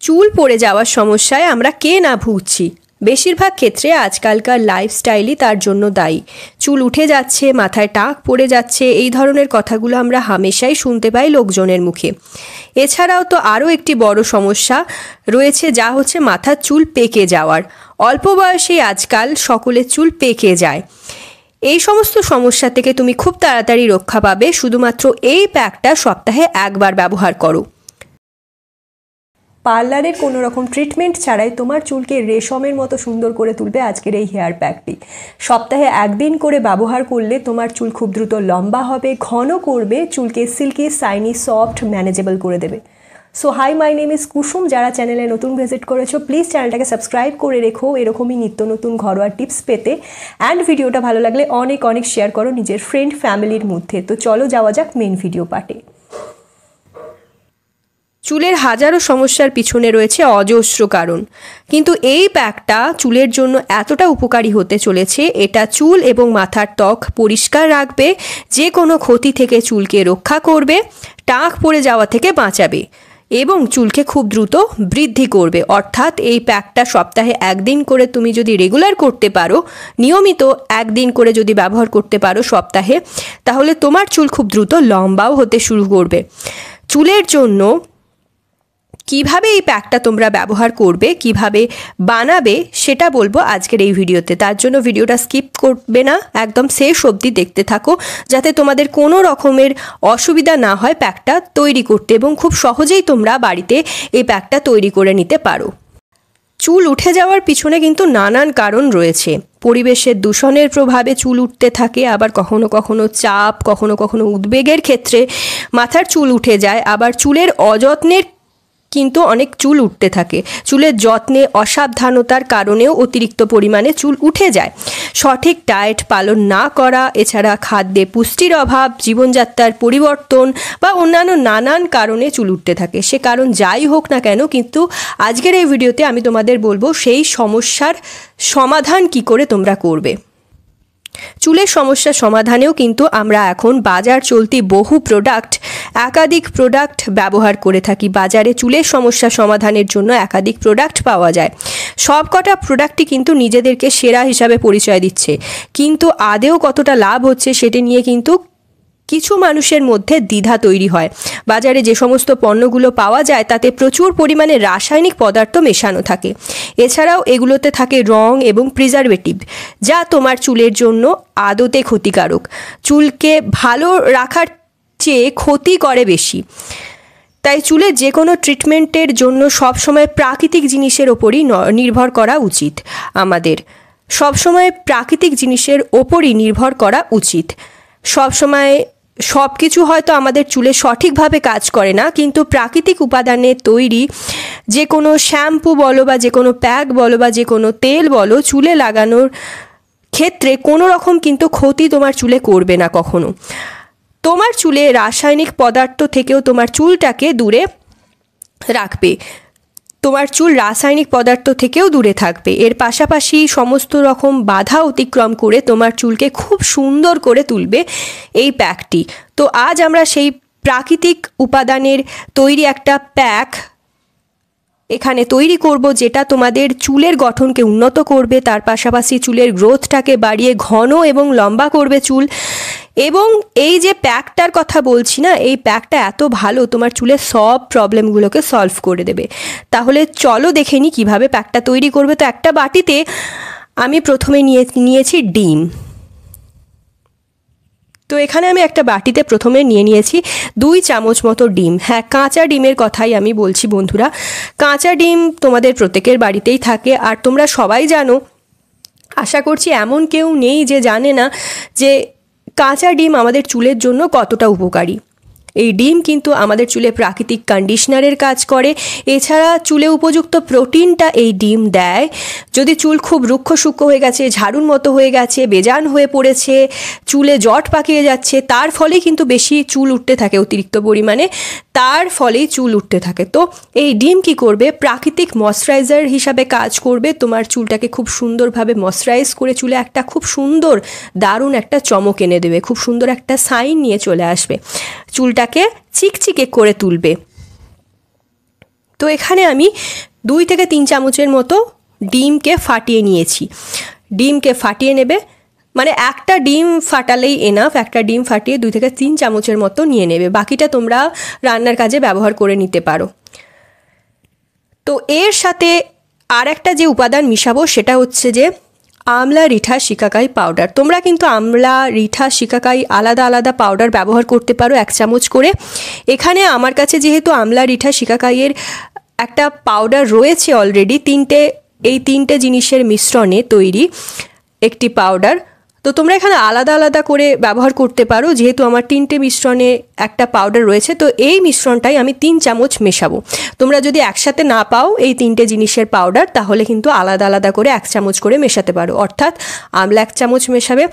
চুল পড়ে যাওয়ার সমস্যায় আমরা কে না ভুগছি। বেশিরভাগ ক্ষেত্রে আজকালকার লাইফস্টাইলই তার জন্য দায়ী। চুল উঠে যাচ্ছে, মাথায় টাক পড়ে যাচ্ছে, এই ধরনের কথাগুলো আমরা হামেশাই শুনতে পাই লোকজনের মুখে। এছাড়াও তো আরও একটি বড় সমস্যা রয়েছে, যা হচ্ছে মাথার চুল পেকে যাওয়ার। অল্প বয়সেই আজকাল সকলের চুল পেকে যায়। এই সমস্ত সমস্যা থেকে তুমি খুব তাড়াতাড়ি রক্ষা পাবে শুধুমাত্র এই প্যাকটা সপ্তাহে একবার ব্যবহার করো। পার্লারের কোনো রকম ট্রিটমেন্ট ছাড়াই তোমার চুলকে রেশমের মতো সুন্দর করে তুলবে আজকের এই হেয়ার প্যাকটি। সপ্তাহে একদিন করে ব্যবহার করলে তোমার চুল খুব দ্রুত লম্বা হবে, ঘন করবে, চুলকে সিল্কি, শাইনি, সফট, ম্যানেজেবল করে দেবে। So hi, my name is Kusum. যারা চ্যানেলে নতুন ভিজিট করেছো প্লিজ চ্যানেলটাকে সাবস্ক্রাইব করে রেখো এরকমই নিত্য নতুন ঘরোয়া টিপস পেতে। অ্যান্ড ভিডিওটা ভালো লাগলে অনেক অনেক শেয়ার করো নিজের ফ্রেন্ড ফ্যামিলির মধ্যে। তো চলো যাওয়া যাক মেন ভিডিও পার্টে। চুলের হাজারো সমস্যার পিছনে রয়েছে অজস্র কারণ, কিন্তু এই প্যাকটা চুলের জন্য এতটা উপকারী হতে চলেছে। এটা চুল এবং মাথার ত্বক পরিষ্কার রাখবে, যে কোনো ক্ষতি থেকে চুলকে রক্ষা করবে, টাক পড়ে যাওয়া থেকে বাঁচাবে এবং চুলকে খুব দ্রুত বৃদ্ধি করবে। অর্থাৎ এই প্যাকটা সপ্তাহে একদিন করে তুমি যদি রেগুলার করতে পারো, নিয়মিত একদিন করে যদি ব্যবহার করতে পারো সপ্তাহে, তাহলে তোমার চুল খুব দ্রুত লম্বাও হতে শুরু করবে। চুলের জন্য কিভাবে এই প্যাকটা তোমরা ব্যবহার করবে, কিভাবে বানাবে, সেটা বলবো আজকের এই ভিডিওতে। তার জন্য ভিডিওটা স্কিপ করবে না, একদম শেষ অবধি দেখতে থাকো, যাতে তোমাদের কোনো রকমের অসুবিধা না হয় প্যাকটা তৈরি করতে এবং খুব সহজেই তোমরা বাড়িতে এই প্যাকটা তৈরি করে নিতে পারো। চুল উঠে যাওয়ার পিছনে কিন্তু নানান কারণ রয়েছে। পরিবেশের দূষণের প্রভাবে চুল উঠতে থাকে, আবার কখনো কখনো চাপ, কখনো কখনো উদ্বেগের ক্ষেত্রে মাথার চুল উঠে যায়, আবার চুলের অযত্নের কিন্তু অনেক চুল উঠতে থাকে। চুলের যত্নে অসাবধানতার কারণেও অতিরিক্ত পরিমাণে চুল উঠে যায়। সঠিক ডায়েট পালন না করা, এছাড়া খাদ্যে পুষ্টির অভাব, জীবনযাত্রার পরিবর্তন বা অন্যান্য নানান কারণে চুল উঠতে থাকে। সে কারণ যাই হোক না কেন, কিন্তু আজকের এই ভিডিওতে আমি তোমাদের বলবো সেই সমস্যার সমাধান কি করে তোমরা করবে। চুলের সমস্যা সমাধানেও কিন্তু আমরা এখন বাজার চলতি বহু একাধিক প্রোডাক্ট ব্যবহার করে থাকি। বাজারে চুলের সমস্যা সমাধানের জন্য একাধিক প্রোডাক্ট পাওয়া যায়। সবকটা প্রোডাক্টই কিন্তু নিজেদেরকে সেরা হিসাবে পরিচয় দিচ্ছে, কিন্তু আদেও কতটা লাভ হচ্ছে সেটা নিয়ে কিন্তু কিছু মানুষের মধ্যে দ্বিধা তৈরি হয়। বাজারে যে সমস্ত পণ্যগুলো পাওয়া যায় তাতে প্রচুর পরিমাণে রাসায়নিক পদার্থ মেশানো থাকে। এছাড়াও এগুলোতে থাকে রং এবং প্রিজারভেটিভ, যা তোমার চুলের জন্য আদতে ক্ষতিকারক। চুলকে ভালো রাখার চেয়ে ক্ষতি করে বেশি। তাই চুলের যে কোনো ট্রিটমেন্টের জন্য সবসময় প্রাকৃতিক জিনিসের ওপরই নির্ভর করা উচিত। আমাদের সবসময় প্রাকৃতিক জিনিসের ওপরই নির্ভর করা উচিত। সবসময় সব কিছু হয়তো আমাদের চুলে সঠিকভাবে কাজ করে না, কিন্তু প্রাকৃতিক উপাদানে তৈরি যে কোনো শ্যাম্পু বলো বা যে কোনো প্যাক বলো বা যে কোনো তেল বলো, চুলে লাগানোর ক্ষেত্রে কোনো রকম কিন্তু ক্ষতি তোমার চুলে করবে না কখনো। তোমার চুলে রাসায়নিক পদার্থ থেকেও তোমার চুলটাকে দূরে রাখবে, তোমার চুল রাসায়নিক পদার্থ থেকেও দূরে থাকবে। এর পাশাপাশি সমস্ত রকম বাধা অতিক্রম করে তোমার চুলকে খুব সুন্দর করে তুলবে এই প্যাকটি। তো আজ আমরা সেই প্রাকৃতিক উপাদানের তৈরি একটা প্যাক এখানে তৈরি করব, যেটা তোমাদের চুলের গঠনকে উন্নত করবে, তার পাশাপাশি চুলের গ্রোথটাকে বাড়িয়ে ঘন এবং লম্বা করবে চুল। এবং এই যে প্যাকটার কথা বলছি না, এই প্যাকটা এত ভালো, তোমার চুলের সব প্রবলেমগুলোকে সলভ করে দেবে। তাহলে চলো দেখে নিই কীভাবে প্যাকটা তৈরি করবে। তো একটা বাটিতে আমি প্রথমে নিয়েছি ডিম। তো এখানে আমি একটা বাটিতে প্রথমে নিয়েছি 2 চামচ মতো ডিম। হ্যাঁ, কাঁচা ডিমের কথাই আমি বলছি বন্ধুরা। কাঁচা ডিম তোমাদের প্রত্যেকের বাড়িতেই থাকে, আর তোমরা সবাই জানো, আশা করছি এমন কেউ নেই যে জানে না যে কাঁচা ডিম আমাদের চুলের জন্য কতটা উপকারী। এই ডিম কিন্তু আমাদের চুলে প্রাকৃতিক কন্ডিশনারের কাজ করে। এছাড়া চুলে উপযুক্ত প্রোটিনটা এই ডিম দেয়। যদি চুল খুব রুক্ষ সূক্ষ্ম হয়ে গেছে, ঝাড়ুর মতো হয়ে গেছে, বেজান হয়ে পড়েছে, চুলে জট পাকিয়ে যাচ্ছে, তার ফলেই কিন্তু বেশি চুল উঠতে থাকে অতিরিক্ত পরিমাণে, তার ফলেই চুল উঠতে থাকে। তো এই ডিম কি করবে, প্রাকৃতিক ময়শ্চারাইজার হিসাবে কাজ করবে। তোমার চুলটাকে খুব সুন্দরভাবে ময়শ্চারাইজ করে চুলে একটা খুব সুন্দর দারুণ একটা চমক এনে দেবে, খুব সুন্দর একটা সাইন নিয়ে চলে আসবে, চুলটাকে চিকচিকে করে তুলবে। তো এখানে আমি 2 থেকে 3 চামচের মতো ডিমকে ফাটিয়ে নিয়েছি। ডিমকে ফাটিয়ে নেবে, মানে একটা ডিম ফাটালেই এনাফ। একটা ডিম ফাটিয়ে 2 থেকে 3 চামচের মতো নিয়ে নেবে, বাকিটা তোমরা রান্নার কাজে ব্যবহার করে নিতে পারো। তো এর সাথে আর একটা যে উপাদান মিশাবো সেটা হচ্ছে যে আমলা, রিঠা, শিকাকাই পাউডার। তোমরা কিন্তু আমলা, রিঠা, শিকাকাই আলাদা আলাদা পাউডার ব্যবহার করতে পারো 1 চামচ করে। এখানে আমার কাছে যেহেতু আমলা, রিঠা, শিকাকাইয়ের একটা পাউডার রয়েছে অলরেডি, এই তিনটে জিনিসের মিশ্রণে তৈরি একটি পাউডার, তো তোমরা এখানে আলাদা আলাদা করে ব্যবহার করতে পারো। যেহেতু আমার 3টে মিশ্রণে একটা পাউডার রয়েছে, তো এই মিশ্রণটাই আমি 3 চামচ মেশাবো। তোমরা যদি একসাথে না পাও এই 3টে জিনিসের পাউডার, তাহলে কিন্তু আলাদা আলাদা করে 1 চামচ করে মেশাতে পারো। অর্থাৎ আমলা 1 চামচ মেশাবে,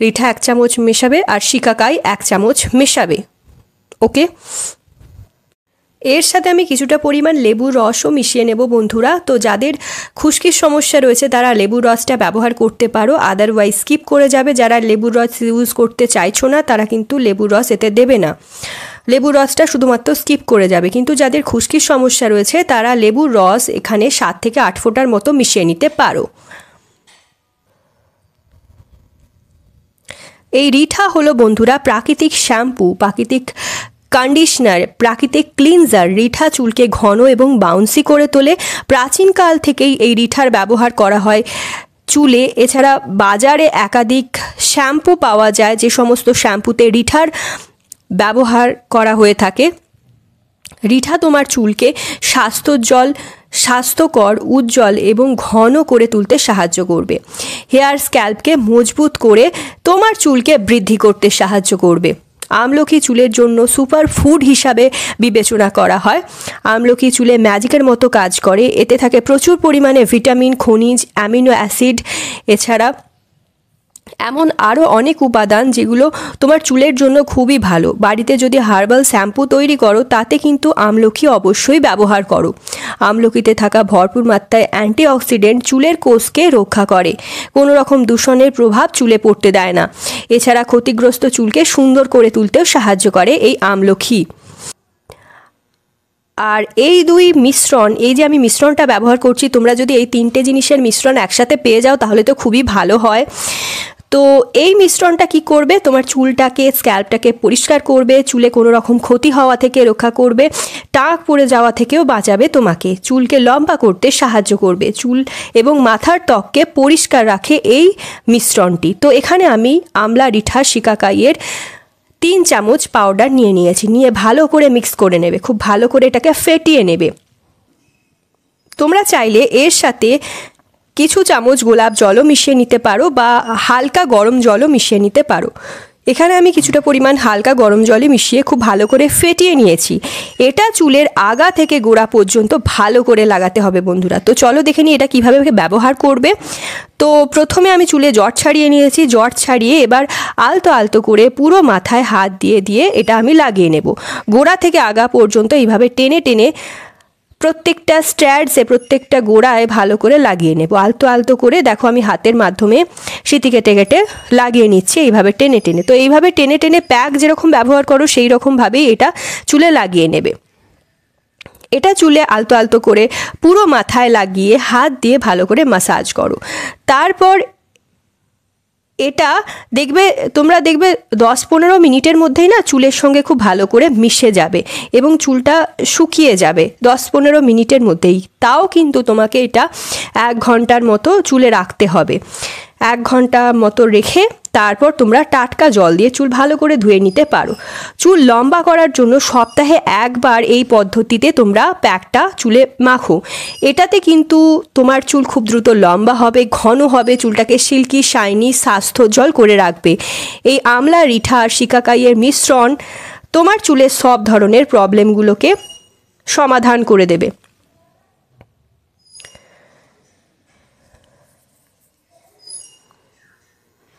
রিঠা 1 চামচ মেশাবে, আর শিকাকাই 1 চামচ মেশাবে। ওকে, এর সাথে আমি কিছুটা পরিমাণ লেবুর রসও মিশিয়ে নেব বন্ধুরা। তো যাদের খুশকির সমস্যা রয়েছে তারা লেবুর রসটা ব্যবহার করতে পারো, আদারওয়াইজ স্কিপ করে যাবে। যারা লেবুর রস ইউজ করতে চাইছো না তারা কিন্তু লেবুর রস এতে দেবে না, লেবুর রসটা শুধুমাত্র স্কিপ করে যাবে। কিন্তু যাদের খুশকির সমস্যা রয়েছে তারা লেবুর রস এখানে 7 থেকে 8 ফোঁটার মতো মিশিয়ে নিতে পারো। এই রিঠা হলো বন্ধুরা প্রাকৃতিক শ্যাম্পু, প্রাকৃতিক কন্ডিশনার, প্রাকৃতিক ক্লিনজার। রিঠা চুলকে ঘন এবং বাউন্সি করে তোলে। প্রাচীনকাল থেকেই এই রিঠার ব্যবহার করা হয় চুলে। এছাড়া বাজারে একাধিক শ্যাম্পু পাওয়া যায়, যে সমস্ত শ্যাম্পুতে রিঠার ব্যবহার করা হয়ে থাকে। রিঠা তোমার চুলকে স্বাস্থ্যকর, উজ্জ্বল এবং ঘন করে তুলতে সাহায্য করবে। হেয়ার স্ক্যাল্পকে মজবুত করে তোমার চুলকে বৃদ্ধি করতে সাহায্য করবে। আমলকি চুলের জন্য সুপার ফুড হিসাবে বিবেচনা করা হয়। আমলকি চুলে ম্যাজিকের মতো কাজ করে। এতে থাকে প্রচুর পরিমাণে ভিটামিন, খনিজ, অ্যামিনো অ্যাসিড, এছাড়া এমন আরও অনেক উপাদান যেগুলো তোমার চুলের জন্য খুবই ভালো। বাড়িতে যদি হার্বাল শ্যাম্পু তৈরি করো তাতে কিন্তু আমলকি অবশ্যই ব্যবহার করো। আমলকিতে থাকা ভরপুর মাত্রায় অ্যান্টিঅক্সিডেন্ট চুলের কোষকে রক্ষা করে, কোনো রকম দূষণের প্রভাব চুলে পড়তে দেয় না। এছাড়া ক্ষতিগ্রস্ত চুলকে সুন্দর করে তুলতেও সাহায্য করে এই আমলকি। আর এই দুই মিশ্রণ, এই যে আমি মিশ্রণটা ব্যবহার করছি, তোমরা যদি এই 3টে জিনিসের মিশ্রণ একসাথে পেয়ে যাও তাহলে তো খুবই ভালো হয়। তো এই মিশ্রণটা কি করবে, তোমার চুলটাকে, স্ক্যাল্পটাকে পরিষ্কার করবে, চুলে কোনো রকম ক্ষতি হওয়া থেকে রক্ষা করবে, টাক পড়ে যাওয়া থেকেও বাঁচাবে তোমাকে, চুলকে লম্বা করতে সাহায্য করবে, চুল এবং মাথার ত্বককে পরিষ্কার রাখে এই মিশ্রণটি। তো এখানে আমি আমলা, রিঠা, শিকাকাইয়ের 3 চামচ পাউডার নিয়েছি, নিয়ে ভালো করে মিক্স করে নেবে, খুব ভালো করে এটাকে ফেটিয়ে নেবে। তোমরা চাইলে এর সাথে কিছু চামচ গোলাপ জলও মিশিয়ে নিতে পারো বা হালকা গরম জলও মিশিয়ে নিতে পারো। এখানে আমি কিছুটা পরিমাণ হালকা গরম জলে মিশিয়ে খুব ভালো করে ফেটিয়ে নিয়েছি। এটা চুলের আগা থেকে গোড়া পর্যন্ত ভালো করে লাগাতে হবে বন্ধুরা। তো চলো দেখে নিই এটা কীভাবে ব্যবহার করবে। তো প্রথমে আমি চুলে জট ছাড়িয়ে নিয়েছি, জট ছাড়িয়ে এবার আলতো আলতো করে পুরো মাথায় হাত দিয়ে এটা আমি লাগিয়ে নেব। গোড়া থেকে আগা পর্যন্ত এইভাবে টেনে টেনে প্রত্যেকটা স্ট্র্যান্ডসে, প্রত্যেকটা গোড়ায় ভালো করে লাগিয়ে নেব। আলতো আলতো করে দেখো আমি হাতের মাধ্যমে সিঁথি কেটে কেটে লাগিয়ে নিচ্ছি এইভাবে টেনে টেনে। তো এইভাবে টেনে টেনে প্যাক যেরকম ব্যবহার করো সেই রকমভাবেই এটা চুলে লাগিয়ে নেবে। এটা চুলে আলতো আলতো করে পুরো মাথায় লাগিয়ে হাত দিয়ে ভালো করে ম্যাসাজ করো। তারপর এটা তোমরা দেখবে 10-15 মিনিটের মধ্যেই না চুলের সঙ্গে খুব ভালো করে মিশে যাবে এবং চুলটা শুকিয়ে যাবে 10-15 মিনিটের মধ্যেই। তাও কিন্তু তোমাকে এটা 1 ঘন্টার মতো চুলে রাখতে হবে। 1 ঘন্টা মতো রেখে তারপর তোমরা টাটকা জল দিয়ে চুল ভালো করে ধুয়ে নিতে পারো। চুল লম্বা করার জন্য সপ্তাহে 1 বার এই পদ্ধতিতে তোমরা প্যাকটা চুলে মাখো। এটাতে কিন্তু তোমার চুল খুব দ্রুত লম্বা হবে, ঘন হবে, চুলটাকে সিল্কি, শাইনি, স্বাস্থ্যোজ্জ্বল করে রাখবে। এই আমলা, রিঠা আর শিকাকাইয়ের মিশ্রণ তোমার চুলের সব ধরনের প্রবলেমগুলোকে সমাধান করে দেবে।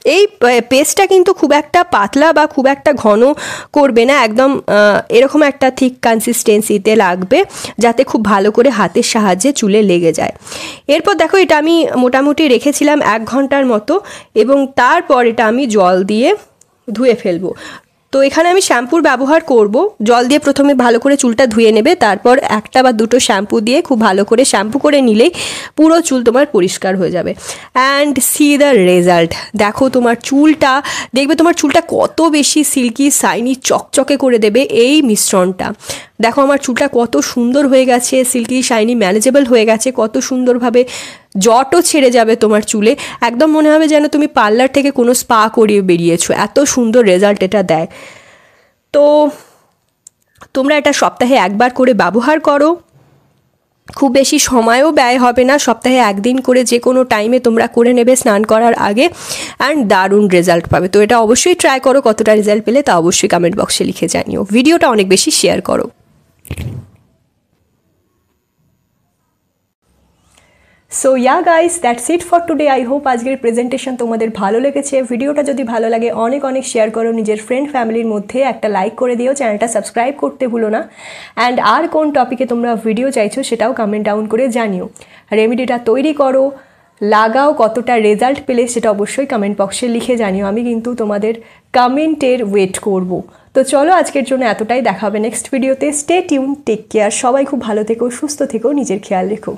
এই পেস্টটা কিন্তু খুব একটা পাতলা বা খুব একটা ঘন করবে না, একদম এরকম একটা থিক কনসিস্টেন্সিতে লাগবে যাতে খুব ভালো করে হাতের সাহায্যে চুলে লেগে যায়। এরপর দেখো এটা আমি মোটামুটি রেখেছিলাম 1 ঘন্টার মতো এবং তারপর এটা আমি জল দিয়ে ধুয়ে ফেলবো। তো এখানে আমি শ্যাম্পুর ব্যবহার করব। জল দিয়ে প্রথমে ভালো করে চুলটা ধুয়ে নেবে, তারপর একটা বা দুটো শ্যাম্পু দিয়ে খুব ভালো করে শ্যাম্পু করে নিলেই পুরো চুল তোমার পরিষ্কার হয়ে যাবে। And C the result. দেখো তোমার চুলটা, দেখবে তোমার চুলটা কত বেশি সিল্কি শাইনি চকচকে করে দেবে এই মিশ্রণটা। দেখো আমার চুলটা কত সুন্দর হয়ে গেছে, সিল্কি শাইনি ম্যানেজেবল হয়ে গেছে, কত সুন্দরভাবে জটও ছেড়ে যাবে তোমার চুলে। একদম মনে হবে যেন তুমি পার্লার থেকে কোনো স্পা করিয়ে বেরিয়েছো, এত সুন্দর রেজাল্ট এটা দেয়। তো তোমরা এটা সপ্তাহে একবার করে ব্যবহার করো, খুব বেশি সময়ও ব্যয় হবে না, সপ্তাহে একদিন করে যে কোনো টাইমে তোমরা করে নেবে স্নান করার আগে, অ্যান্ড দারুণ রেজাল্ট পাবে। তো এটা অবশ্যই ট্রাই করো, কতটা রেজাল্ট পেলে তা অবশ্যই কমেন্ট বক্সে লিখে জানিও। ভিডিওটা অনেক বেশি শেয়ার করো। So yeah guys, that's it for today. I hope আজকের প্রেজেন্টেশন তোমাদের ভালো লেগেছে। ভিডিওটা যদি ভালো লাগে অনেক অনেক শেয়ার করো নিজের ফ্রেন্ড ফ্যামিলির মধ্যে, একটা লাইক করে দিও, চ্যানেলটা সাবস্ক্রাইব করতে ভুলো না। অ্যান্ড আর কোন টপিকে তোমরা ভিডিও চাইছো সেটাও কমেন্ট ডাউন করে জানিও। রেমেডিটা তৈরি করো, লাগাও, কতটা রেজাল্ট পেলে সেটা অবশ্যই কমেন্ট বক্সে লিখে জানিও। আমি কিন্তু তোমাদের কমেন্টের ওয়েট করব। তো চলো আজকের জন্য এতটাই, দেখা হবে নেক্সট ভিডিওতে। স্টে টিউন, টেক কেয়ার, সবাই খুব ভালো থেকো, সুস্থ থেকো, নিজের খেয়াল রেখো।